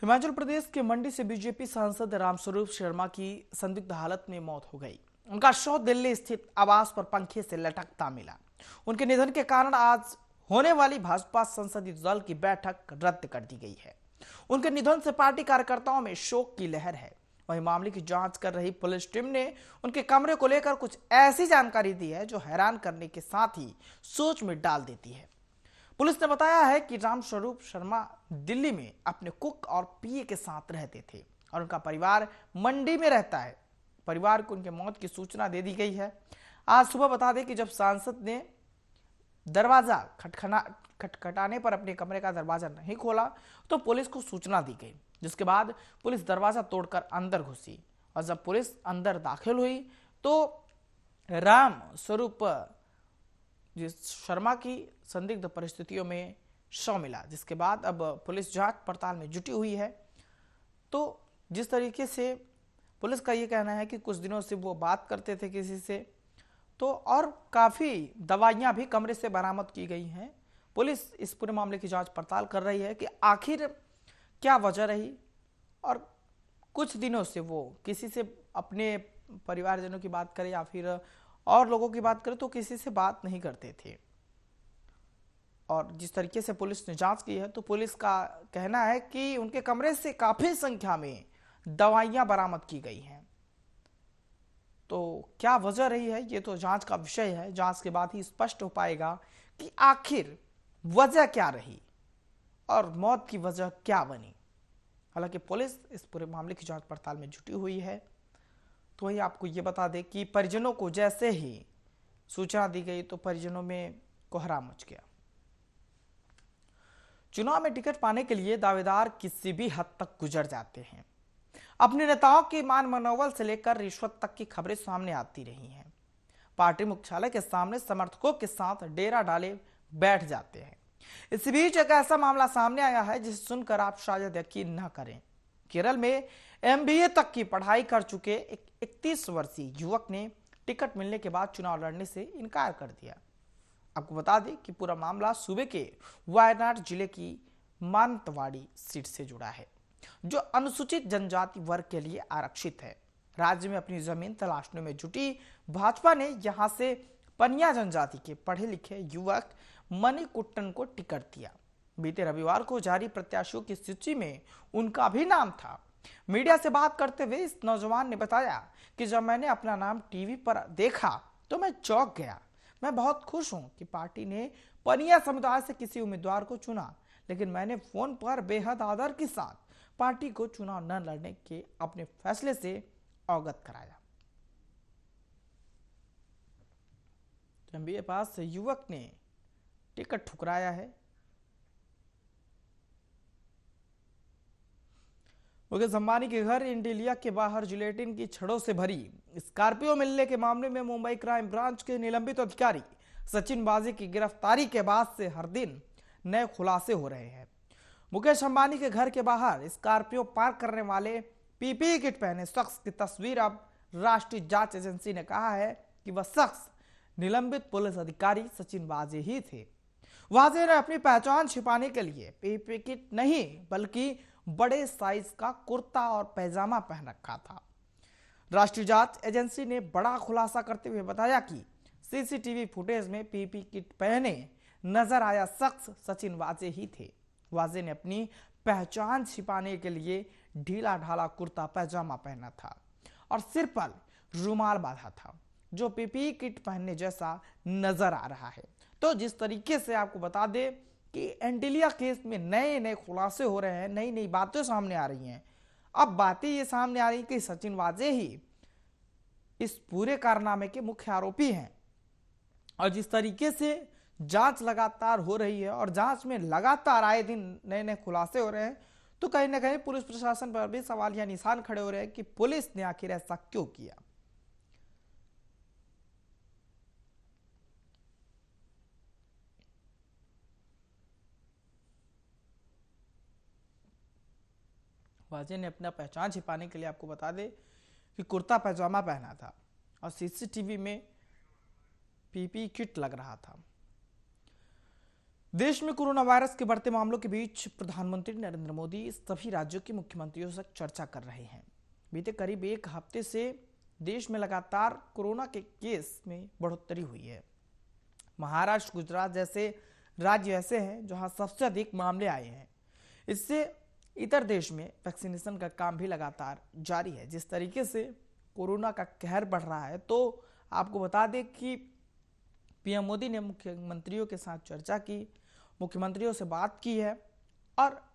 हिमाचल प्रदेश के मंडी से बीजेपी सांसद रामस्वरूप शर्मा की संदिग्ध हालत में मौत हो गई। उनका शव दिल्ली स्थित आवास पर पंखे से लटकता मिला। उनके निधन के कारण आज होने वाली भाजपा संसदीय दल की बैठक रद्द कर दी गई है। उनके निधन से पार्टी कार्यकर्ताओं में शोक की लहर है। वहीं मामले की जांच कर रही पुलिस टीम ने उनके कमरे को लेकर कुछ ऐसी जानकारी दी है जो हैरान करने के साथ ही सोच में डाल देती है। पुलिस ने बताया है कि रामस्वरूप शर्मा दिल्ली में अपने कुक और पीए के साथ रहते थे और उनका परिवार मंडी में रहता है। परिवार को उनके मौत की सूचना दे दी गई है। आज सुबह बता दें कि जब सांसद ने दरवाजा खटखटाने पर अपने कमरे का दरवाजा नहीं खोला तो पुलिस को सूचना दी गई, जिसके बाद पुलिस दरवाजा तोड़कर अंदर घुसी और जब पुलिस अंदर दाखिल हुई तो राम स्वरूप शर्मा की संदिग्ध परिस्थितियों में शव मिला, जिसके बाद अब पुलिस जांच पड़ताल में जुटी हुई है। तो जिस तरीके से पुलिस का ये कहना है कि कुछ दिनों से वो बात करते थे किसी से, तो और काफ़ी दवाइयां भी कमरे से बरामद की गई हैं। पुलिस इस पूरे मामले की जांच पड़ताल कर रही है कि आखिर क्या वजह रही और कुछ दिनों से वो किसी से अपने परिवारजनों की बात करें या फिर और लोगों की बात करें तो किसी से बात नहीं करते थे। और जिस तरीके से पुलिस ने जांच की है तो पुलिस का कहना है कि उनके कमरे से काफी संख्या में दवाइयां बरामद की गई हैं। तो क्या वजह रही है ये तो जांच का विषय है। जांच के बाद ही स्पष्ट हो पाएगा कि आखिर वजह क्या रही और मौत की वजह क्या बनी। हालांकि पुलिस इस पूरे मामले की जांच पड़ताल में जुटी हुई है। तो वही आपको ये बता दें कि परिजनों को जैसे ही सूचना दी गई तो परिजनों में कोहराम मच गया। चुनाव में टिकट पाने के लिए दावेदार किसी भी हद तक गुजर जाते हैं। अपने नेताओं के मान मनोबल से लेकर रिश्वत तक की खबरें सामने आती रही हैं। पार्टी मुख्यालय के सामने समर्थकों के साथ डेरा डाले बैठ जाते हैं। इस बीच एक ऐसा मामला सामने आया है जिसे सुनकर आप शायद यकीन न करें। केरल में एमबीए तक की पढ़ाई कर चुके एक 31 वर्षीय युवक ने टिकट मिलने के बाद चुनाव लड़ने से इनकार कर दिया। आपको बता दें कि पूरा मामला सूबे के वायनाड जिले की मानंतवाड़ी सीट से जुड़ा है, जो अनुसूचित जनजाति वर्ग के लिए आरक्षित है। राज्य में अपनी जमीन तलाशने में जुटी भाजपा ने यहां से पनिया जनजाति के पढ़े लिखे युवक मणिकुट्टन को टिकट दिया। बीते रविवार को जारी प्रत्याशियों की सूची में उनका भी नाम था। मीडिया से बात करते हुए इस नौजवान ने बताया कि जब मैंने अपना नाम टीवी पर देखा तो मैं चौंक गया। मैं बहुत खुश हूं कि पार्टी ने पनिया समुदाय से किसी उम्मीदवार को चुना, लेकिन मैंने फोन पर बेहद आदर के साथ पार्टी को चुनाव न लड़ने के अपने फैसले से अवगत कराया। एमबीए पास युवक ने टिकट ठुकराया है। मुकेश अंबानी के घर इंडिलिया के बाहर जिलेटिन की छड़ों से भरी स्कॉर्पियो मिलने के मामले में मुंबई क्राइम ब्रांच के निलंबित अधिकारी सचिन वाजे की गिरफ्तारी के बाद से हर दिन नए खुलासे हो रहे हैं। मुकेश अंबानी के घर के बाहर स्कॉर्पियो पार्क करने वाले पीपीई किट पहने शख्स की तस्वीर अब राष्ट्रीय जांच एजेंसी ने कहा है कि वह शख्स निलंबित पुलिस अधिकारी सचिन वाजे ही थे। वाजे ने अपनी पहचान छिपाने के लिए पीपीई किट नहीं बल्कि बड़े साइज का कुर्ता और पैजामा पहन रखा था। राष्ट्रीय जांच एजेंसी ने बड़ा खुलासा करते हुए बताया कि सीसीटीवी फुटेज में पीपीई किट पहने नजर आया शख्स सचिन वाजे ही थे। वाजे ने अपनी पहचान छिपाने के लिए ढीला ढाला कुर्ता पैजामा पहना था और सिर पर रुमाल बांधा था, जो पीपीई किट पहनने जैसा नजर आ रहा है। तो जिस तरीके से आपको बता दें कि एंटिलिया केस में नए नए खुलासे हो रहे हैं, नई नई बातें सामने आ रही हैं। अब बातें ये सामने आ रही कि सचिन वाजे ही इस पूरे कारनामे के मुख्य आरोपी हैं। और जिस तरीके से जांच लगातार हो रही है और जांच में लगातार आए दिन नए नए खुलासे हो रहे हैं, तो कहीं ना कहीं पुलिस प्रशासन पर भी सवाल या निशान खड़े हो रहे हैं कि पुलिस ने आखिर ऐसा क्यों किया। वाजे ने अपना पहचान छिपाने के लिए आपको बता दें कि कुर्ता पैजामा पहना था और सीसीटीवी में पीपीई किट लग रहा था। देश में कोरोना वायरस के बढ़ते मामलों के बीच प्रधानमंत्री नरेंद्र मोदी सभी राज्यों के मुख्यमंत्रियों से चर्चा कर रहे हैं। बीते करीब एक हफ्ते से देश में लगातार कोरोना के केस में बढ़ोतरी हुई है। महाराष्ट्र, गुजरात जैसे राज्य ऐसे हैं जहां सबसे अधिक मामले आए हैं। इससे इतर देश में वैक्सीनेशन का काम भी लगातार जारी है। जिस तरीके से कोरोना का कहर बढ़ रहा है, तो आपको बता दें कि पीएम मोदी ने मुख्यमंत्रियों के साथ चर्चा की, मुख्यमंत्रियों से बात की है और